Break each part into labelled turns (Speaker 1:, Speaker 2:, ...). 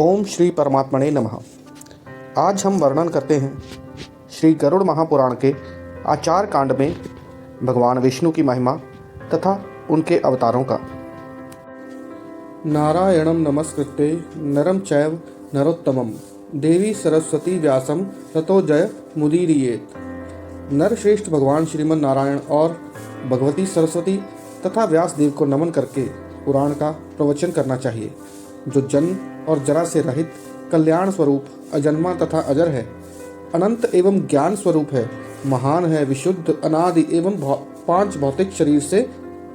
Speaker 1: ओम श्री परमात्मने नमः। आज हम वर्णन करते हैं श्री गरुड़ महापुराण के आचार कांड में भगवान विष्णु की महिमा तथा उनके अवतारों का। नारायणं नमस्कृत्य नरं चैव नरोत्तमं देवी सरस्वती व्यासं ततो जय मुदीरयेत्। नरश्रेष्ठ भगवान श्रीमन नारायण और भगवती सरस्वती तथा व्यास देव को नमन करके पुराण का प्रवचन करना चाहिए, जो जन्म और जरा से रहित, कल्याण स्वरूप, अजन्मा तथा अजर है, अनंत एवं ज्ञान स्वरूप है, महान है, विशुद्ध, अनादि एवं पांच भौतिक शरीर से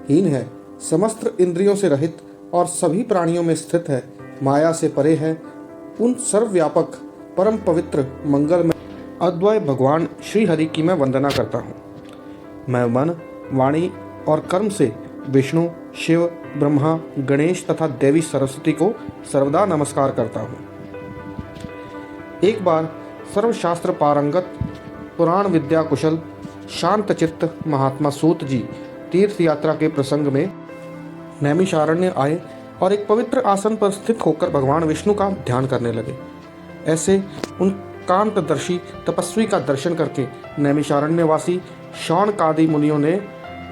Speaker 1: हीन है, समस्त इंद्रियों से रहित और सभी प्राणियों में स्थित है, माया से परे है, उन सर्वव्यापक परम पवित्र मंगलमय अद्वय भगवान श्री हरि की मैं वंदना करता हूँ। मैं मन, वाणी और कर्म से विष्णु, शिव, ब्रह्मा, गणेश तथा देवी सरस्वती को सर्वदा नमस्कार करता हूँ। एक बार सर्वशास्त्र पारंगत, पुराण विद्या कुशल, शांत चित्त महात्मा सूत जी तीर्थ यात्रा के प्रसंग में नैमिषारण्य आए और एक पवित्र आसन पर स्थित होकर भगवान विष्णु का ध्यान करने लगे। ऐसे उन कांतदर्शी तपस्वी का दर्शन करके नैमिषारण्यवासी शौनकादि मुनियों ने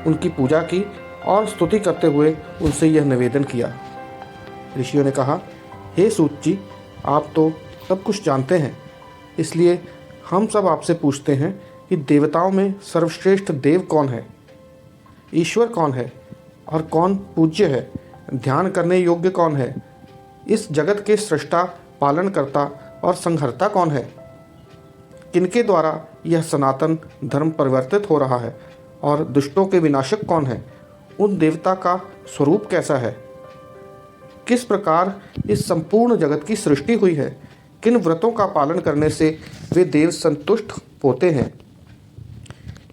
Speaker 1: उनकी पूजा की और स्तुति करते हुए उनसे यह निवेदन किया। ऋषियों ने कहा, हे सूत जी, आप तो सब कुछ जानते हैं, इसलिए हम सब आपसे पूछते हैं कि देवताओं में सर्वश्रेष्ठ देव कौन है, ईश्वर कौन है और कौन पूज्य है, ध्यान करने योग्य कौन है, इस जगत के सृष्टा, पालनकर्ता और संहर्ता कौन है, किनके द्वारा यह सनातन धर्म परिवर्तित हो रहा है और दुष्टों के विनाशक कौन है, उन देवता का स्वरूप कैसा है, किस प्रकार इस संपूर्ण जगत की सृष्टि हुई है, किन व्रतों का पालन करने से वे देव संतुष्ट होते हैं,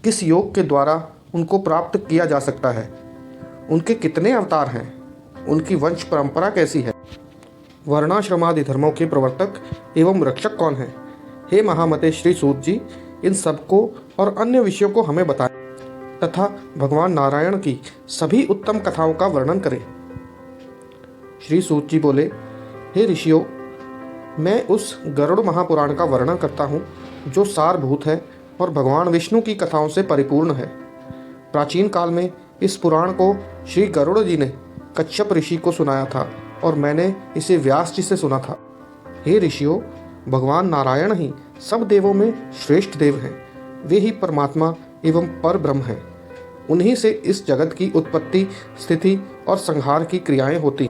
Speaker 1: किस योग के द्वारा उनको प्राप्त किया जा सकता है, उनके कितने अवतार हैं, उनकी वंश परंपरा कैसी है, वर्णाश्रमादि धर्मों के प्रवर्तक एवं रक्षक कौन है। हे महामते श्री सूत जी, इन सबको और अन्य विषयों को हमें बताएं तथा भगवान नारायण की सभी उत्तम कथाओं का वर्णन करें। श्री सूत जी बोले, हे ऋषियों, मैं उस गरुड़ महापुराण का वर्णन करता हूँ जो सारभूत है और भगवान विष्णु की कथाओं से परिपूर्ण है। प्राचीन काल में इस पुराण को श्री गरुड़ जी ने कच्छप ऋषि को सुनाया था और मैंने इसे व्यास जी से सुना था। हे ऋषियों, भगवान नारायण ही सब देवों में श्रेष्ठ देव हैं। वे ही परमात्मा एवं पर ब्रह्म हैं। उन्हीं से इस जगत की उत्पत्ति, स्थिति और संहार की क्रियाएं होती।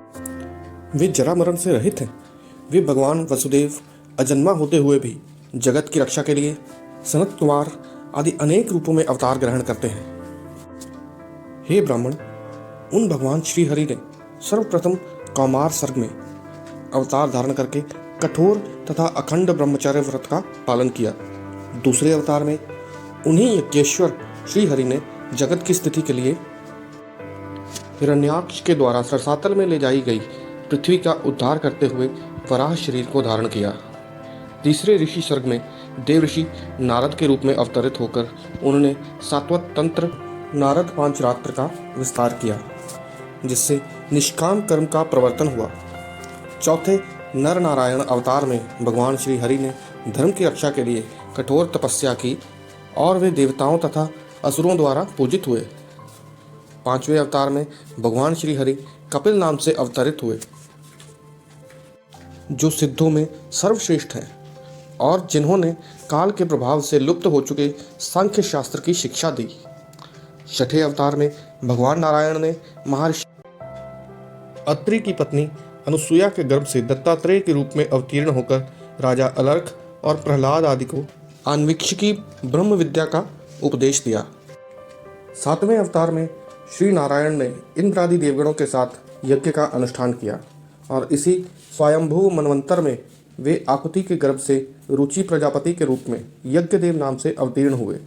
Speaker 1: वे जरा मरण से रहित हैं। वे भगवान वसुदेव अजन्मा होते हुए भी जगत की रक्षा के लिए सनत कुमार आदि अनेक रूपों में अवतार ग्रहण करते हैं। हे ब्राह्मण, उन भगवान श्री हरि ने सर्वप्रथम कौमार सर्ग में अवतार धारण करके कठोर तथा अखंड ब्रह्मचर्य व्रत का पालन किया। दूसरे अवतार में उन्हीं यज्ञेश्वर श्री हरि ने जगत की स्थिति के लिए हिरण्याक्ष के द्वारा सरसातल में ले जाई गई पृथ्वी का उद्धार करते हुए वराह शरीर को धारण किया। तीसरे ऋषि सर्ग में देव ऋषि नारद के रूप में अवतरित होकर उन्होंने सात्वत तंत्र नारद पांचरात्र का विस्तार किया, जिससे निष्काम कर्म का प्रवर्तन हुआ। चौथे नर नारायण अवतार में भगवान श्री हरि ने धर्म की रक्षा के लिए कठोर तपस्या की और वे देवताओं तथा असुरों द्वारा पूजित हुए। पांचवें अवतार में भगवान श्री हरि कपिल नाम से अवतरित हुए, जो सिद्धों में सर्वश्रेष्ठ हैं और जिन्होंने काल के प्रभाव से लुप्त हो चुके सांख्य शास्त्र की शिक्षा दी। छठे अवतार में भगवान नारायण ने महर्षि अत्रि की पत्नी अनुसुईया के गर्भ से दत्तात्रेय के रूप में अवतीर्ण होकर राजा अलर्क और प्रहलाद आदि को आन्वीक्षिकी ब्रह्म विद्या का उपदेश दिया। सातवें अवतार में श्री नारायण ने इंद्र आदि देवगणों के साथ यज्ञ का अनुष्ठान किया और इसी स्वयंभू मनवंतर में वे आकुति के गर्भ से रुचि प्रजापति के रूप में यज्ञदेव नाम से अवतीर्ण हुए।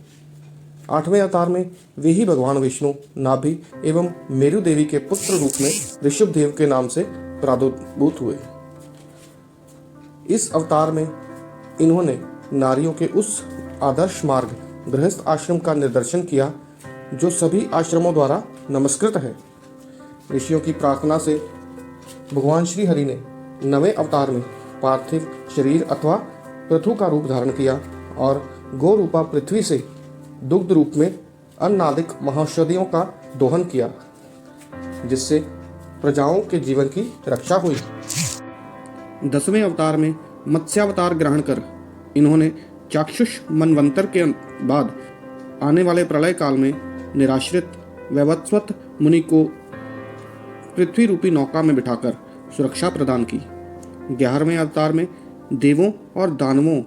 Speaker 1: आठवें अवतार में वे ही भगवान विष्णु नाभि एवं मेरु देवी के पुत्र रूप में ऋषभदेव के नाम से प्रादुर्भूत हुए। इस अवतार में इन्होंने नारियों के उस आदर्श मार्ग गृहस्थ आश्रम का निर्देशन किया जो सभी आश्रमों द्वारा नमस्कृत है। ऋषियों की प्रार्थना से भगवान श्री हरि ने नवें अवतार में पार्थिव शरीर अथवा पृथु का रूप धारण किया और गो रूपा पृथ्वी से दुग्ध रूप में अन्नादिक महौषधियों का दोहन किया, जिससे प्रजाओं के जीवन की रक्षा हुई। 10वें अवतार में मत्स्यावतार ग्रहण कर इन्होंने चाक्षुष मनवंतर के बाद आने वाले प्रलय काल में निराश्रित वैवस्वत मुनि को पृथ्वी रूपी नौका में बिठाकर सुरक्षा प्रदान की। 11वें अवतार में देवों और दानवों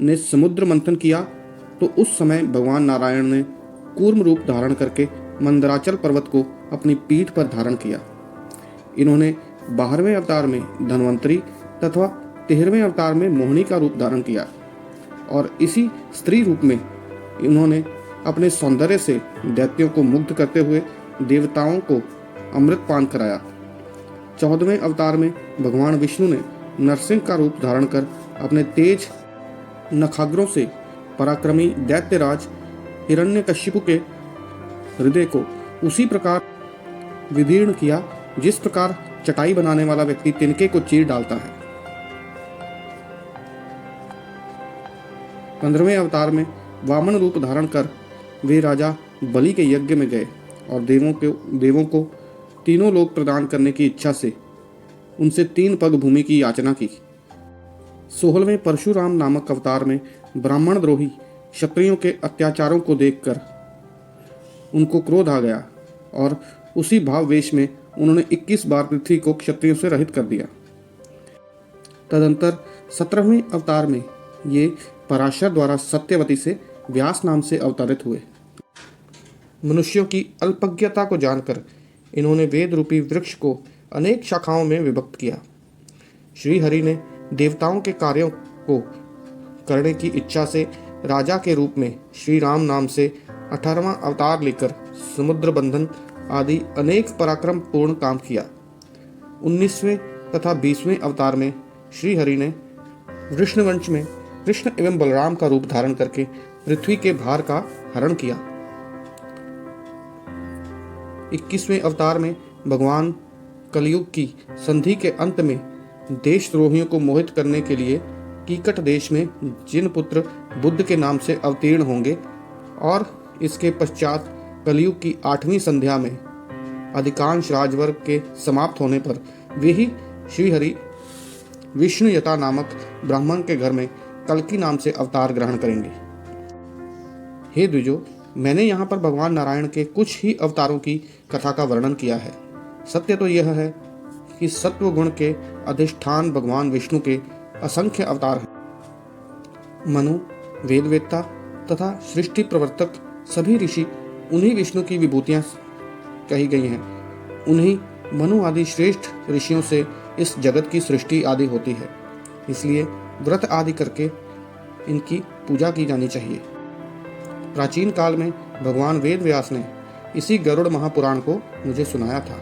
Speaker 1: ने समुद्र मंथन किया तो उस समय भगवान नारायण ने कूर्म रूप धारण करके मंदराचल पर्वत को अपनी पीठ पर धारण किया। इन्होंने 12वें अवतार में धन्वंतरी तथा 13वें अवतार में मोहिनी का रूप धारण किया और इसी स्त्री रूप में इन्होंने अपने सौंदर्य से दैत्यों को मुग्ध करते हुए देवताओं को अमृत पान कराया। 14वें अवतार में भगवान विष्णु ने नरसिंह का रूप धारण कर अपने तेज नखाग्रों से पराक्रमी दैत्यराज हिरण्यकशिपु के हृदय को उसी प्रकार विदीर्ण किया जिस प्रकार चटाई बनाने वाला व्यक्ति तिनके को चीर डालता है। 15वें अवतार में वामन रूप धारण कर वे राजा बलि के यज्ञ में गए और देवों को तीनों लोक प्रदान करने की इच्छा से उनसे 3 पग भूमि की याचना की। 16वें परशुराम नामक अवतार में ब्राह्मण द्रोही क्षत्रियों के अत्याचारों को देखकर उनको क्रोध आ गया और उसी भाववेश में उन्होंने 21 बार पृथ्वी को क्षत्रियों से रहित कर दिया। तदंतर 17वें अवतार में ये पराशर द्वारा सत्यवती से व्यास नाम से अवतरित हुए। मनुष्यों की अल्पज्ञता को जानकर इन्होंने वेद रूपी वृक्ष को अनेक शाखाओं में विभक्त किया। श्री हरि ने देवताओं के कार्यों को करने की इच्छा से राजा के रूप में श्री राम नाम से 18वां अवतार लेकर समुद्र बंधन आदि अनेक पराक्रम पूर्ण काम किया। 19वें तथा 20वें अवतार में श्री हरि ने वृष्णवंश में कृष्ण एवं बलराम का रूप धारण करके पृथ्वी के भार का हरण किया। 21वें अवतार में भगवान कलयुग की संधि के अंत में देशद्रोहियों को मोहित करने के लिए कीकट देश में जिन पुत्र बुद्ध के नाम से अवतीर्ण होंगे और इसके पश्चात कलयुग की 8वीं संध्या में अधिकांश राजवर्ग के समाप्त होने पर वे ही श्रीहरि विष्णुयता नामक ब्राह्मण के घर में कल्कि नाम से अवतार ग्रहण करेंगे। हे द्विजो, मैंने यहाँ पर भगवान नारायण के कुछ ही अवतारों की कथा का वर्णन किया है। सत्य तो यह है कि सत्व गुण के अधिष्ठान भगवान विष्णु के असंख्य अवतार हैं। मनु, वेदवेत्ता तथा सृष्टि प्रवर्तक सभी ऋषि उन्हीं विष्णु की विभूतियां कही गई हैं। उन्हीं मनु आदि श्रेष्ठ ऋषियों से इस जगत की सृष्टि आदि होती है। इसलिए व्रत आदि करके इनकी पूजा की जानी चाहिए। प्राचीन काल में भगवान वेद व्यास ने इसी गरुड़ महापुराण को मुझे सुनाया था।